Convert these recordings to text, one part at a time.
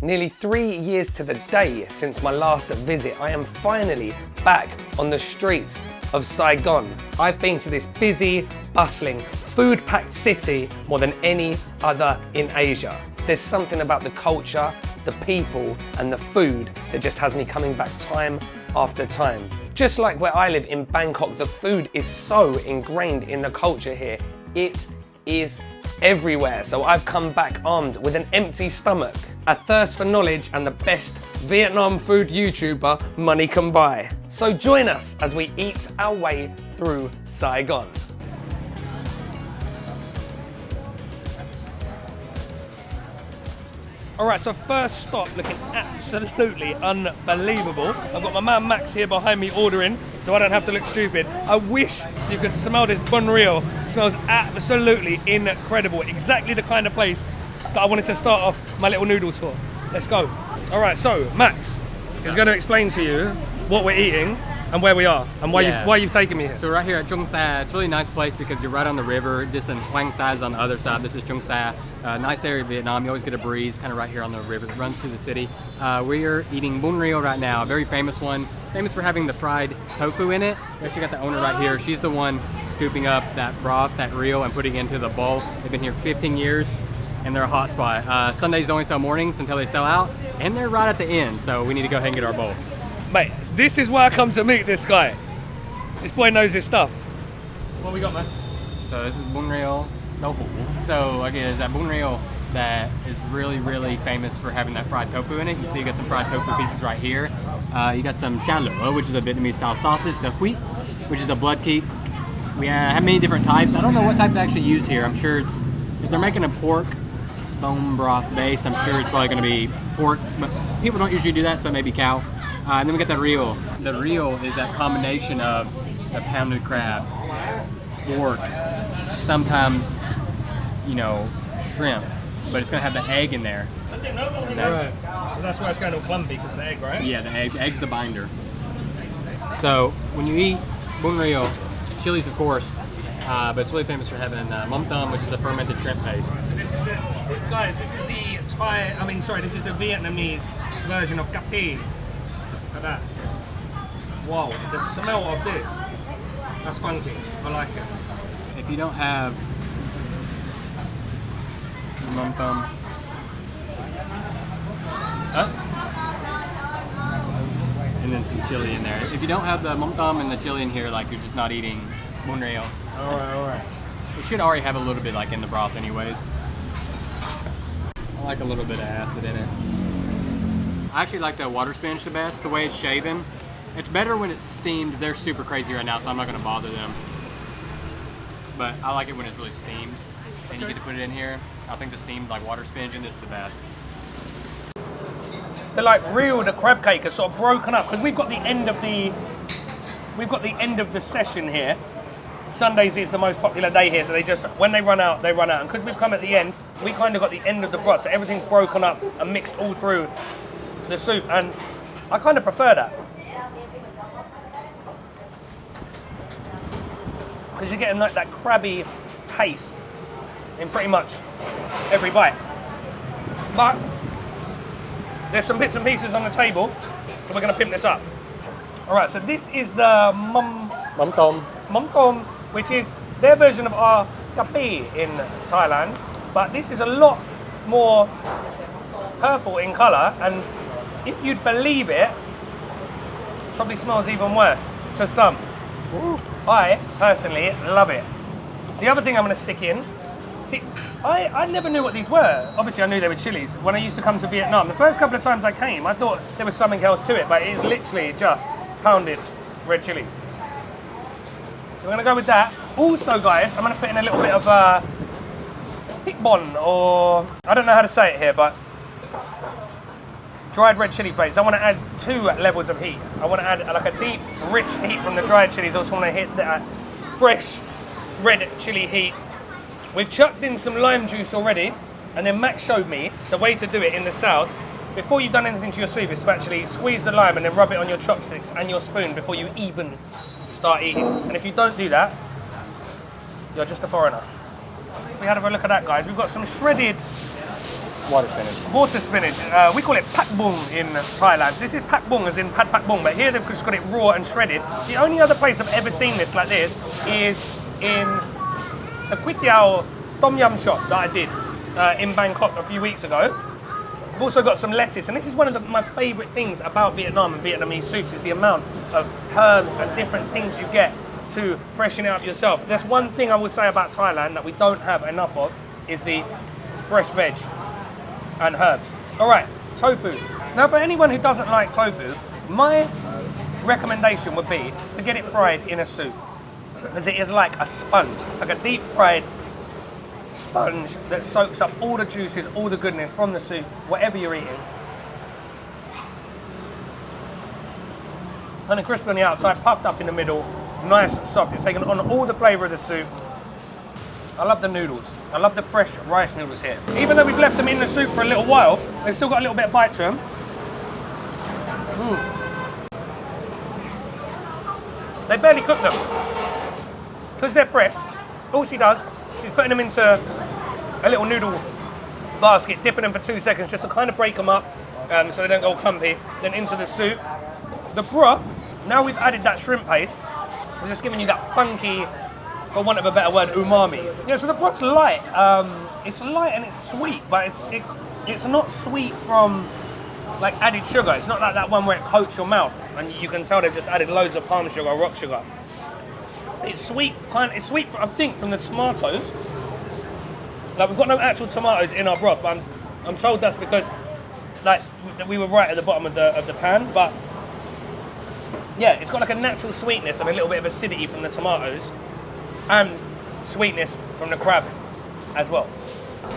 Nearly 3 years to the day since my last visit, I am finally back on the streets of Saigon. I've been to this busy, bustling, food-packed city more than any other in Asia. There's something about the culture, the people, and the food that just has me coming back time after time. Just like where I live in Bangkok, the food is so ingrained in the culture here. It is everywhere, so I've come back armed with an empty stomach, a thirst for knowledge, and the best Vietnam food YouTuber money can buy. So join us as we eat our way through Saigon. Alright, so first stop, looking absolutely unbelievable. I've got my man Max here behind me ordering, so I don't have to look stupid. I wish you could smell this Bun Rieu. It smells absolutely incredible. Exactly the kind of place that I wanted to start off my little noodle tour. Let's go. Alright, so Max is going to explain to you what we're eating and where we are and why you've taken me here. So right here at Trung Sa, it's a really nice place because you're right on the river. This and Hoang Sa is on the other side. This is Trung Sa. Nice area of Vietnam. You always get a breeze kind of right here on the river that runs through the city. We're eating Bun Rieu right now, a very famous one. Famous for having the fried tofu in it. We actually got the owner right here. She's the one scooping up that broth, that rieu, and putting it into the bowl. They've been here 15 years and they're a hot spot. Sundays only sell mornings until they sell out, and they're right at the end, so we need to go ahead and get our bowl. Mate, this is why I come to meet this guy. This boy knows his stuff. What we got, man? So this is Bun Rieu tofu. So again, it's that Bun Rieu that is really, really famous for having that fried tofu in it. You see you got some fried tofu pieces right here. You got some chanh lửa, which is a Vietnamese style sausage, the huit, which is a blood keep. We have many different types. I don't know what type they actually use here. I'm sure it's, if they're making a pork bone broth based, I'm sure it's probably gonna be pork, but people don't usually do that, so maybe cow. And then we got the riêu. The riêu is that combination of the pounded crab, pork, sometimes, you know, shrimp, but it's gonna have the egg in there. Right. So that's why it's kind of clumpy because of the egg, right? Yeah, the egg. The egg's the binder. So when you eat Bun Rieu, chilies of course, but it's really famous for having mom tam, which is a fermented shrimp paste. So this is the, guys, this is the Thai, this is the Vietnamese version of capi. Look at that. Wow, the smell of this. That's funky. I like it. If you don't have mom tam, and then some chili in there. If you don't have the mom tam and the chili in here, like you're just not eating Bun Rieu. Alright. It should already have a little bit like in the broth anyways. I like a little bit of acid in it. I actually like the water spinach the best, the way it's shaven. It's better when it's steamed. They're super crazy right now, so I'm not gonna bother them. But I like it when it's really steamed. And you get to put it in here. I think the steamed like water spinach in this is the best. They're like real, the crab cake is sort of broken up because we've got the end of the session here. Sundays is the most popular day here, so they just, when they run out, they run out. And because we've come at the end, we kind of got the end of the broth, so everything's broken up and mixed all through the soup, and I kind of prefer that. Because you're getting like that crabby taste in pretty much every bite. But there's some bits and pieces on the table, so we're going to pimp this up. Alright, so this is the mom tom, which is their version of our capi in Thailand, but this is a lot more purple in colour, and if you'd believe it, probably smells even worse to some. Ooh. I personally love it. The other thing I'm going to stick in, see, I never knew what these were. Obviously I knew they were chilies. When I used to come to Vietnam, the first couple of times I came, I thought there was something else to it, but it is literally just pounded red chilies. So we're going to go with that. Also guys, I'm going to put in a little bit of pikbon, or I don't know how to say it here, but dried red chili flakes. I want to add 2 levels of heat. I want to add like a deep, rich heat from the dried chilies. I also want to hit that fresh red chili heat. We've chucked in some lime juice already, and then Max showed me the way to do it in the south. Before you've done anything to your soup, is to actually squeeze the lime and then rub it on your chopsticks and your spoon before you even start eating. And if you don't do that, you're just a foreigner. We had a look at that, guys. We've got some shredded Water spinach. Water spinach. We call it pak bung in Thailand. This is pak bung as in pad pak bung, but here they've just got it raw and shredded. The only other place I've ever seen this like this is in a kway teow tom yum shop that I did in Bangkok a few weeks ago. I've also got some lettuce, and this is one of my favourite things about Vietnam and Vietnamese soups is the amount of herbs and different things you get to freshen it up yourself. There's one thing I will say about Thailand that we don't have enough of is the fresh veg and herbs. All right, tofu. Now for anyone who doesn't like tofu, my recommendation would be to get it fried in a soup, because it is like a sponge. It's like a deep fried sponge that soaks up all the juices, all the goodness from the soup, whatever you're eating. Kind of crispy on the outside, puffed up in the middle, nice, soft. It's taken on all the flavour of the soup. I love the noodles. I love the fresh rice noodles here. Even though we've left them in the soup for a little while, they've still got a little bit of bite to them. They barely cook them. Because they're fresh, all she does, she's putting them into a little noodle basket, dipping them for 2 seconds just to kind of break them up so they don't go clumpy, then into the soup. The broth, now we've added that shrimp paste, it's just giving you that funky, for want of a better word, umami. Yeah, so the broth's light. It's light and it's sweet, but it's not sweet from like added sugar. It's not like that one where it coats your mouth and you can tell they've just added loads of palm sugar or rock sugar. It's sweet, it's sweet, I think, from the tomatoes. Like, we've got no actual tomatoes in our broth, but I'm told that's because like we were right at the bottom of the pan. But yeah, it's got like a natural sweetness and a little bit of acidity from the tomatoes, and sweetness from the crab as well.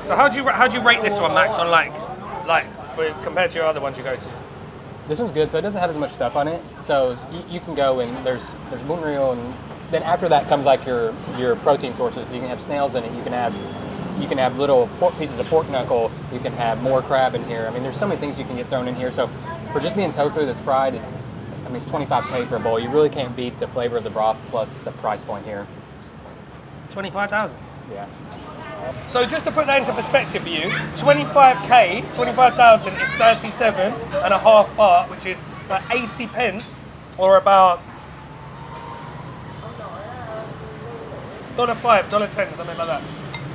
So how do you rate this one, Max, on like compared to your other ones you go to? This one's good, so it doesn't have as much stuff on it. So you can go and there's Bun Rieu, and then after that comes like your protein sources. You can have snails in it. You can have little pieces of pork knuckle. You can have more crab in here. I mean, there's so many things you can get thrown in here. So for just being tofu that's fried, I mean, it's 25K per bowl. You really can't beat the flavor of the broth plus the price point here. 25,000. Yeah. So just to put that into perspective for you, 25,000 is 37 and a half baht, which is like 80 pence, or about $5, $10, something like that.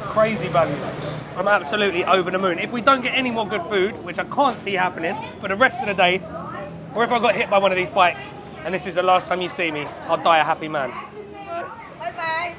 Crazy value. I'm absolutely over the moon. If we don't get any more good food, which I can't see happening for the rest of the day, or if I got hit by one of these bikes and this is the last time you see me, I'll die a happy man. Bye bye.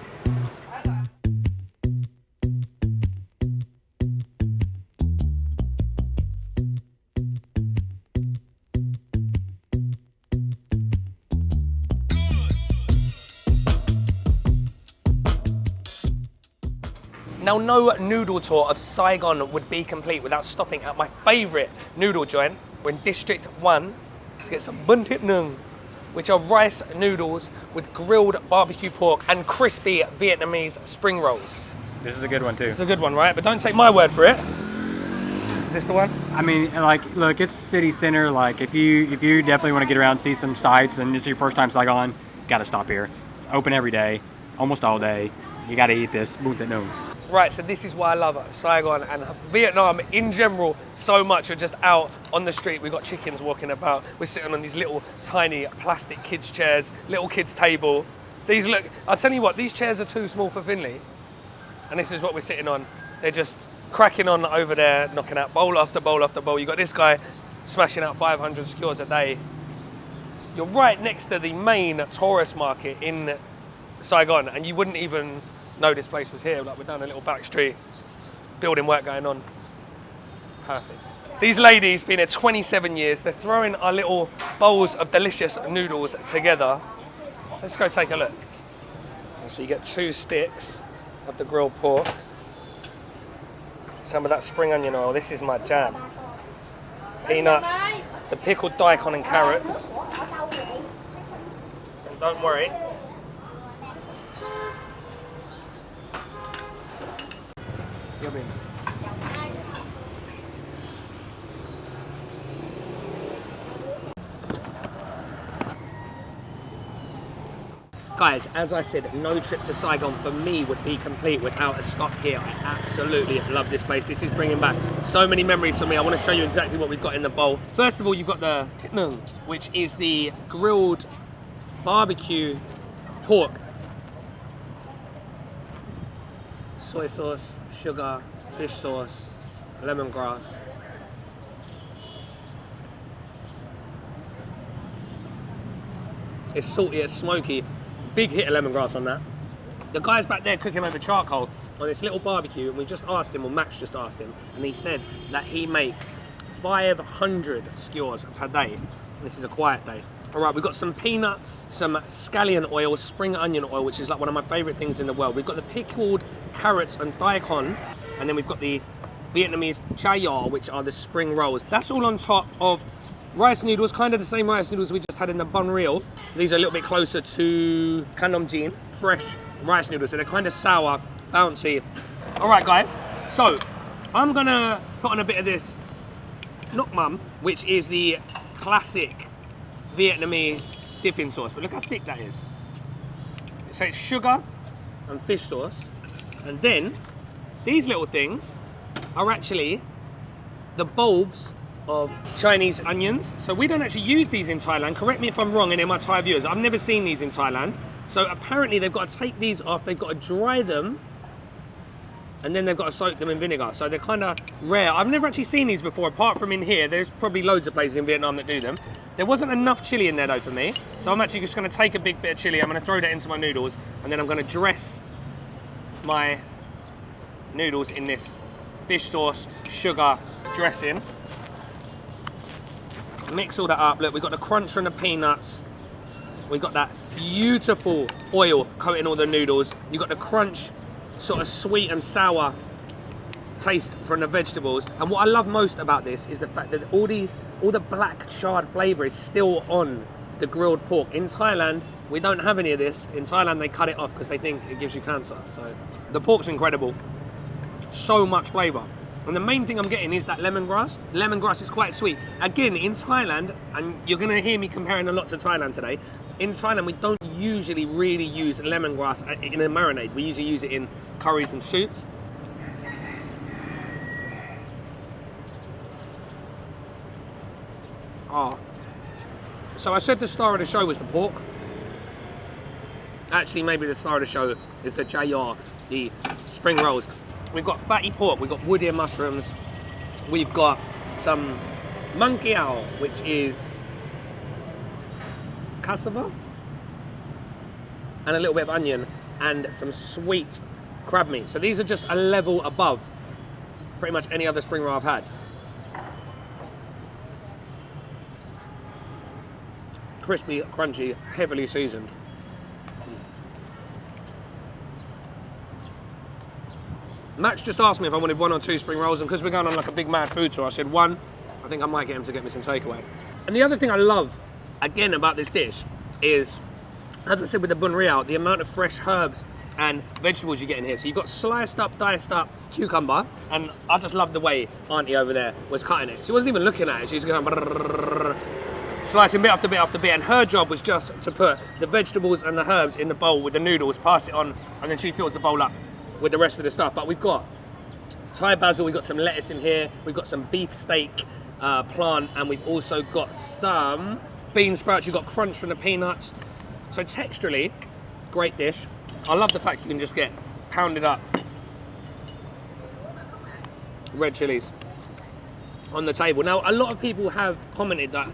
Now, no noodle tour of Saigon would be complete without stopping at my favourite noodle joint. We're in District 1 to get some Bun Thit Noung, which are rice noodles with grilled barbecue pork and crispy Vietnamese spring rolls. This is a good one too. It's a good one, right? But don't take my word for it. Is this the one? I mean, like, look, it's city center. Like, if you definitely want to get around, see some sights, and this is your first time Saigon, gotta stop here. It's open every day, almost all day. You gotta eat this Bun Thit Noung. Right, so this is why I love Saigon and Vietnam in general so much. We're just out on the street. We've got chickens walking about. We're sitting on these little tiny plastic kids chairs, little kids table. These look, I'll tell you what, these chairs are too small for Finley. And this is what we're sitting on. They're just cracking on over there, knocking out bowl after bowl after bowl. You got this guy smashing out 500 skewers a day. You're right next to the main tourist market in Saigon, and you wouldn't even know this place was here. Like, we're down a little back street, building work going on. Perfect. These ladies been here 27 years. They're throwing our little bowls of delicious noodles together. Let's go take a look. So you get 2 sticks of the grilled pork, some of that spring onion oil. This is my jam. Peanuts, the pickled daikon and carrots. And don't worry, yummy. Guys, as I said, no trip to Saigon for me would be complete without a stop here. I absolutely love this place. This is bringing back so many memories for me. I want to show you exactly what we've got in the bowl. First of all, you've got the Thit Noung, which is the grilled barbecue pork. Soy sauce, sugar, fish sauce, lemongrass. It's salty, it's smoky. Big hit of lemongrass on that. The guy's back there cooking over charcoal on this little barbecue, and we just asked him, or Max just asked him, and he said that he makes 500 skewers per day. This is a quiet day. All right, we've got some peanuts, some scallion oil, spring onion oil, which is like one of my favorite things in the world. We've got the pickled carrots and daikon, and then we've got the Vietnamese chai yao, which are the spring rolls. That's all on top of rice noodles, kind of the same rice noodles we just had in the Bun Rieu. These are a little bit closer to Kandom Jin, fresh rice noodles, so they're kind of sour, bouncy. All right, guys, so I'm gonna put on a bit of this Nok Mum, which is the classic Vietnamese dipping sauce, but look how thick that is. So it's sugar and fish sauce, and then these little things are actually the bulbs of Chinese onions. So we don't actually use these in Thailand. Correct me if I'm wrong, any of my Thai viewers. I've never seen these in Thailand. So apparently they've got to take these off, they've got to dry them, and then they've got to soak them in vinegar. So they're kind of rare. I've never actually seen these before, apart from in here. There's probably loads of places in Vietnam that do them. There wasn't enough chili in there though for me. So I'm actually just going to take a big bit of chili, I'm going to throw that into my noodles, and then I'm going to dress my noodles in this fish sauce, sugar dressing. Mix all that up. Look, we've got the crunch from the peanuts. We've got that beautiful oil coating all the noodles. You've got the crunch, sort of sweet and sour taste from the vegetables. And what I love most about this is the fact that all the black charred flavour is still on the grilled pork. In Thailand, we don't have any of this. In Thailand, they cut it off because they think it gives you cancer. So the pork's incredible. So much flavour. And the main thing I'm getting is that lemongrass. Lemongrass is quite sweet. Again, in Thailand, and you're gonna hear me comparing a lot to Thailand today, in Thailand we don't usually really use lemongrass in a marinade. We usually use it in curries and soups. Oh. So I said the star of the show was the pork. Actually, maybe the star of the show is the chai yao, the spring rolls. We've got fatty pork, we've got wood ear mushrooms, we've got some mang kiao, which is cassava, and a little bit of onion, and some sweet crab meat. So these are just a level above pretty much any other spring roll I've had. Crispy, crunchy, heavily seasoned. Max just asked me if I wanted 1 or 2 spring rolls, and because we're going on like a big mad food tour, I said 1. I think I might get him to get me some takeaway. And the other thing I love, again, about this dish is, as I said with the Bun Rieu, the amount of fresh herbs and vegetables you get in here. So you've got sliced up, diced up cucumber, and I just love the way Auntie over there was cutting it. She wasn't even looking at it, she was going slicing bit after bit after bit, and her job was just to put the vegetables and the herbs in the bowl with the noodles, pass it on, and then she fills the bowl up with the rest of the stuff. But we've got Thai basil, we've got some lettuce in here, we've got some beef steak plant, and we've also got some bean sprouts. You've got crunch from the peanuts. So texturally, great dish. I love the fact you can just get pounded up red chilies on the table. Now, a lot of people have commented that,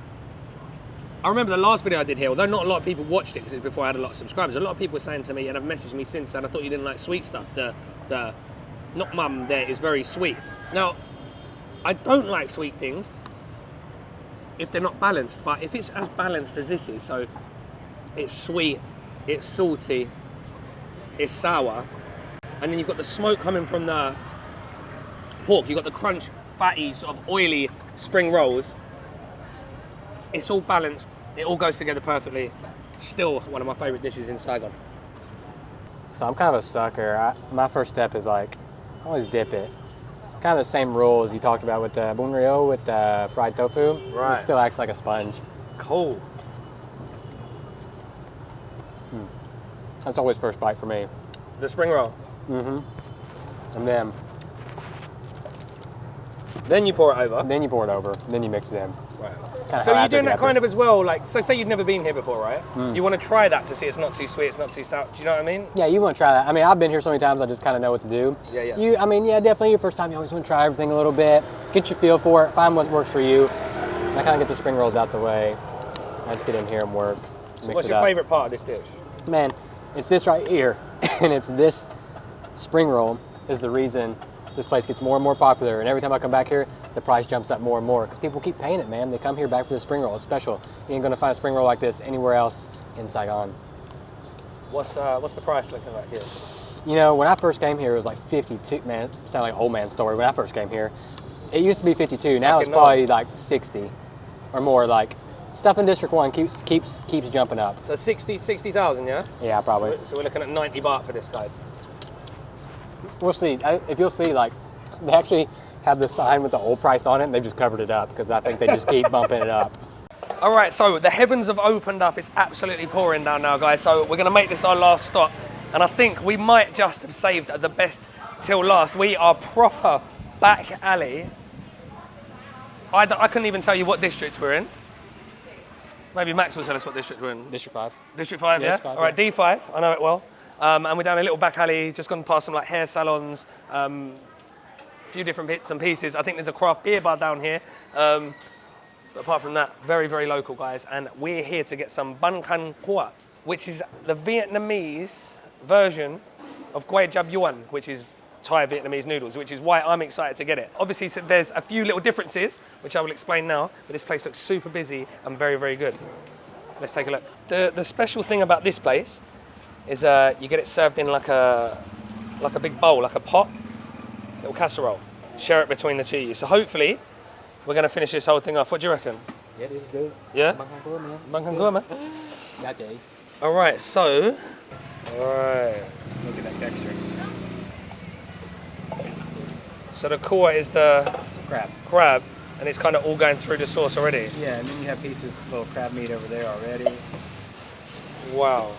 I remember the last video I did here, although not a lot of people watched it because it was before I had a lot of subscribers, a lot of people were saying to me, and have messaged me since, and I thought you didn't like sweet stuff. The Nok Mum there is very sweet. Now, I don't like sweet things if they're not balanced, but if it's as balanced as this is, so it's sweet, it's salty, it's sour, and then you've got the smoke coming from the pork, you've got the crunch, fatty, sort of oily spring rolls. It's all balanced, it all goes together perfectly. Still one of my favourite dishes in Saigon. So I'm kind of a sucker. My first step is like, always dip it. It's kind of the same rules you talked about with the Bun Rieu, with the fried tofu. Right. It still acts like a sponge. Cool. That's always first bite for me. The spring roll. And then Then you pour it over. you pour it over. Then you mix it in. Right. Kinda So how I you're doing took it that kind of as well, like, so say you've never been here before, right? You want to try that to see it's not too sweet, it's not too sour. Do you know what I mean? Yeah, you want to try that. I mean, I've been here so many times, I just kind of know what to do. Yeah. I mean, definitely your first time, you always want to try everything a little bit, get your feel for it, find what works for you. I kind of get the spring rolls out the way. I just get in here and work. So what's your favorite part of this dish? Man, it's this right here, and it's this spring roll is the reason this place gets more and more popular. And every time I come back here, the price jumps up more and more because people keep paying it, man. They come here back for the spring roll. It's special. You ain't gonna find a spring roll like this anywhere else in Saigon. What's the price looking like here? You know, when I first came here, it was like 52. Man, it sounded like an old man story. When I first came here, it used to be 52. Now it's probably like 60 or more. Like stuff in District 1 keeps jumping up. So 60,000, yeah? Yeah, probably. So we're looking at 90 baht for this, guys. We'll see. If you'll see, like, they actually have the sign with the old price on it, and they've just covered it up because I think they just keep bumping it up. All right, so the heavens have opened up. It's absolutely pouring down now, guys. So we're gonna make this our last stop. And I think we might just have saved the best till last. We are proper back alley. I couldn't even tell you what district we're in. Maybe Max will tell us what district we're in. District 5. District 5, Yes, yeah? 5, all right, D5, I know it well. And we're down a little back alley, just gone past some like hair salons, a few different bits and pieces. I think there's a craft beer bar down here. But apart from that, very, very local, guys. And we're here to get some Banh Canh Cua, which is the Vietnamese version of Quay Jab Yuan, which is Thai Vietnamese noodles, which is why I'm excited to get it. Obviously, so there's a few little differences, which I will explain now, but this place looks super busy and very, very good. Let's take a look. The special thing about this place is you get it served in like a big bowl, like a pot, little casserole. Share it between the two of you. So hopefully, we're going to finish this whole thing off. What do you reckon? Yeah, this is good. Yeah? Banh Canh Cua, man. Banh Canh Cua, man. Got you. All right, so... All right. Look at that texture. So the core is the Crab. and it's kind of all going through the sauce already. Yeah, and then you have pieces, little crab meat over there already. Wow.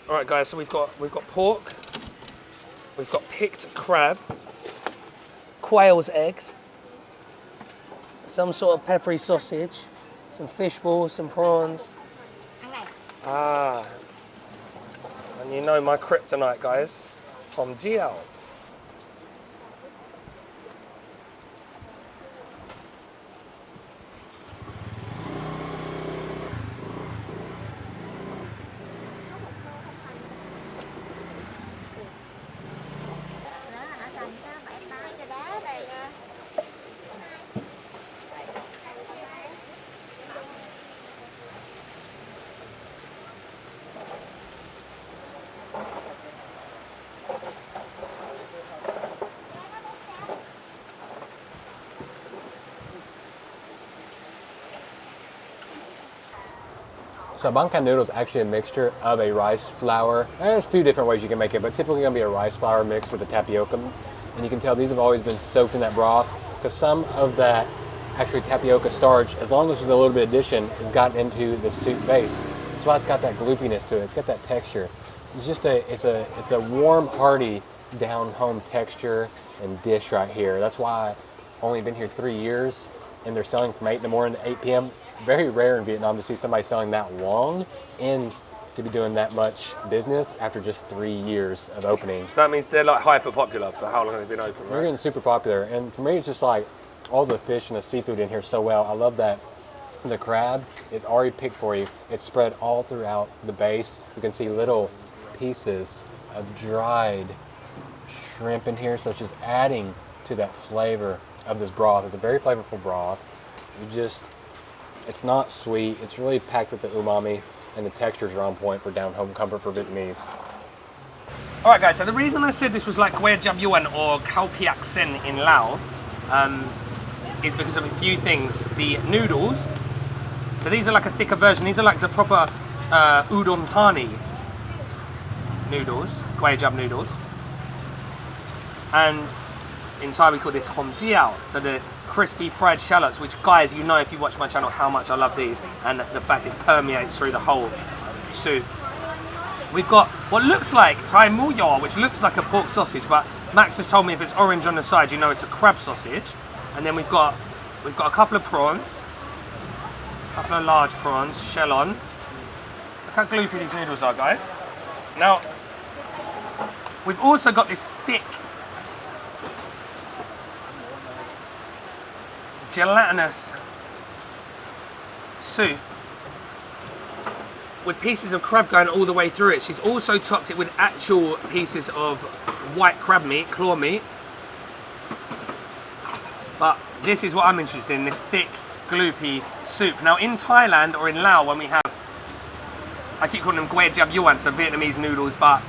All right, guys. So we've got pork. We've got picked crab, quail's eggs, some sort of peppery sausage, some fish balls, some prawns. Ah. And you know my kryptonite, guys. Hom jiao. So Banh Canh noodle is actually a mixture of a rice flour. There's a few different ways you can make it, but typically gonna be a rice flour mixed with a tapioca. And you can tell these have always been soaked in that broth because some of that actually tapioca starch, as long as with a little bit of addition, has gotten into the soup base. That's why it's got that gloopiness to it. It's got that texture. It's just it's a warm, hearty, down-home texture and dish right here. That's why I've only been here 3 years, and they're selling from 8 in the morning to 8 p.m. Very rare in Vietnam to see somebody selling that long and to be doing that much business after just 3 years of opening. So that means they're like hyper popular for how long they've been open, They're right? getting super popular, and for me it's just like all the fish and the seafood in here so well. I love that the crab is already picked for you. It's spread all throughout the base. You can see little pieces of dried shrimp in here, so it's just adding to that flavor of this broth. It's a very flavorful broth. It's not sweet. It's really packed with the umami, and the textures are on point for down-home comfort for Vietnamese. All right, guys, so the reason I said this was like Quay Jab Yuan or Khao Piak Sen in Lao is because of a few things. The noodles, so these are like a thicker version. These are like the proper udon thani noodles, Quay Jab noodles. And in Thai we call this hom jiao, so the crispy fried shallots, which, guys, you know if you watch my channel how much I love these, and the fact it permeates through the whole soup. We've got what looks like Thai mu yaw, which looks like a pork sausage, but Max has told me if it's orange on the side, you know it's a crab sausage. And then we've got a couple of prawns, a couple of large prawns, shell on. Look how gloopy these noodles are, guys. Now, we've also got this thick, gelatinous soup with pieces of crab going all the way through it. She's also topped it with actual pieces of white crab meat, claw meat. But this is what I'm interested in, this thick, gloopy soup. Now in Thailand or in Laos, when we have, I keep calling them Guay Jab Yuan, so Vietnamese noodles, but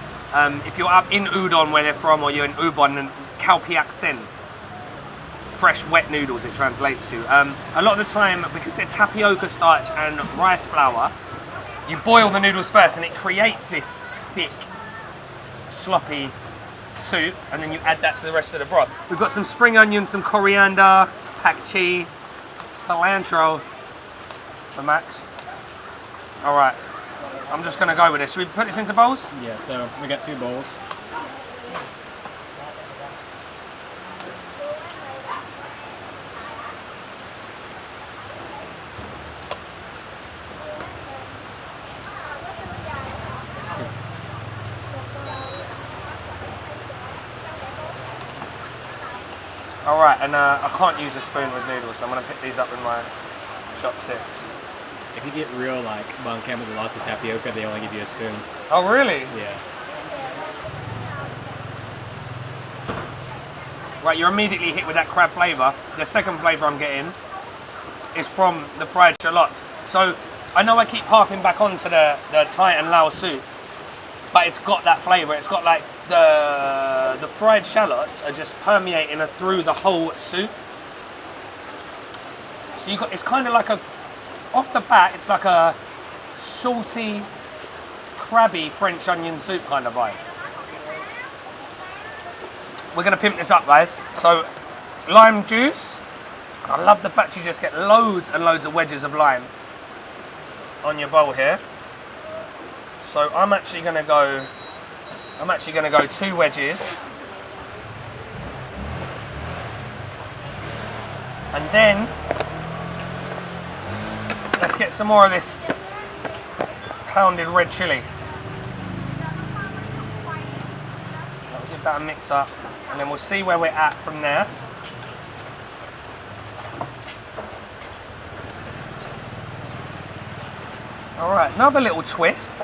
if you're up in Udon where they're from, or you're in Ubon, and Khao Piak Sen, fresh wet noodles it translates to. A lot of the time, because they're tapioca starch and rice flour, you boil the noodles first and it creates this thick, sloppy soup, and then you add that to the rest of the broth. We've got some spring onions, some coriander, pak chi, cilantro for Max. All right, I'm just gonna go with this. Should we put this into bowls? Yeah, so we got 2 bowls. All right, and I can't use a spoon with noodles, so I'm gonna pick these up with my chopsticks. If you get real like Bang Canh with lots of tapioca, they only give you a spoon. Oh, really? Yeah. Right, you're immediately hit with that crab flavour. The second flavour I'm getting is from the fried shallots. So I know I keep harping back onto the Thai and Lao soup, but it's got that flavour. It's got like the fried shallots are just permeating through the whole soup. So it's kind of like off the bat, it's like a salty, crabby French onion soup kind of vibe. We're gonna pimp this up, guys. So, lime juice. I love the fact you just get loads and loads of wedges of lime on your bowl here. So I'm actually gonna go 2 wedges. And then let's get some more of this pounded red chilli. I'll give that a mix up, and then we'll see where we're at from there. All right, another little twist.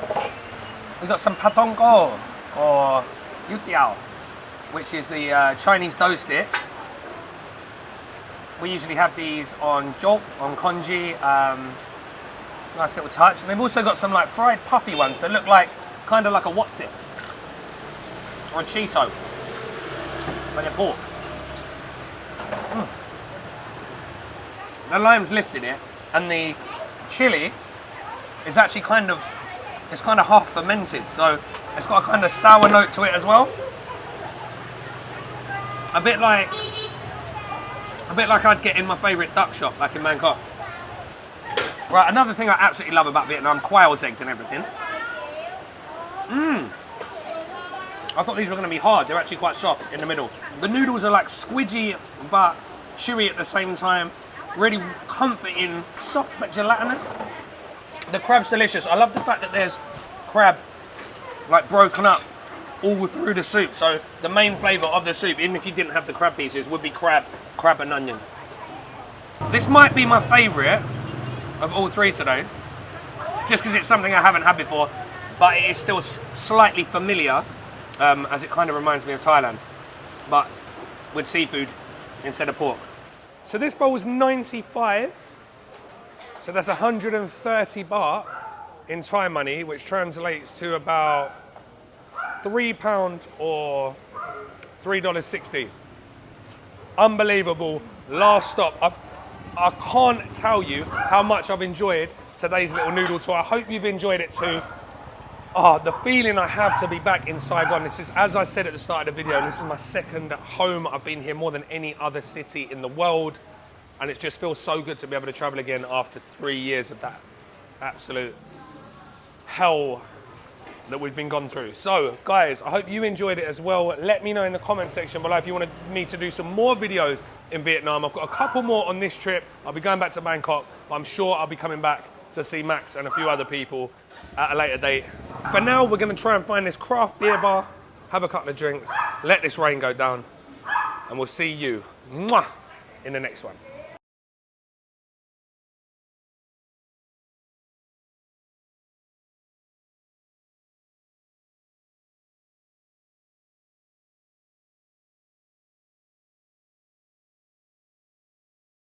We've got some patongko, or youtiao, which is the Chinese dough sticks. We usually have these on jok, on congee, nice little touch. And they've also got some like fried puffy ones that look like, kind of like a what's-it, or a Cheeto, but they're pork. The lime's lifted it, and the chili is actually kind of half fermented, so it's got a kind of sour note to it as well. A bit like I'd get in my favourite duck shop back in Bangkok. Right, another thing I absolutely love about Vietnam, quail's eggs and everything. I thought these were going to be hard. They're actually quite soft in the middle. The noodles are like squidgy but chewy at the same time. Really comforting, soft but gelatinous. The crab's delicious. I love the fact that there's crab like broken up all through the soup. So the main flavour of the soup, even if you didn't have the crab pieces, would be crab and onion. This might be my favourite of all 3 today, just because it's something I haven't had before, but it is still slightly familiar, as it kind of reminds me of Thailand, but with seafood instead of pork. So this bowl was 95, so that's 130 baht in Thai money, which translates to about £3 or $3.60. Unbelievable. Last stop. I can't tell you how much I've enjoyed today's little noodle tour. I hope you've enjoyed it too. The feeling I have to be back in Saigon. This is, as I said at the start of the video, this is my second home. I've been here more than any other city in the world, and it just feels so good to be able to travel again after 3 years of that absolute hell that we've been gone through. So guys, I hope you enjoyed it as well. Let me know in the comment section below if you want me to do some more videos in Vietnam. I've got a couple more on this trip. I'll be going back to Bangkok, but I'm sure I'll be coming back to see Max and a few other people at a later date. For now, we're gonna try and find this craft beer bar, have a couple of drinks, let this rain go down, and we'll see you in the next one.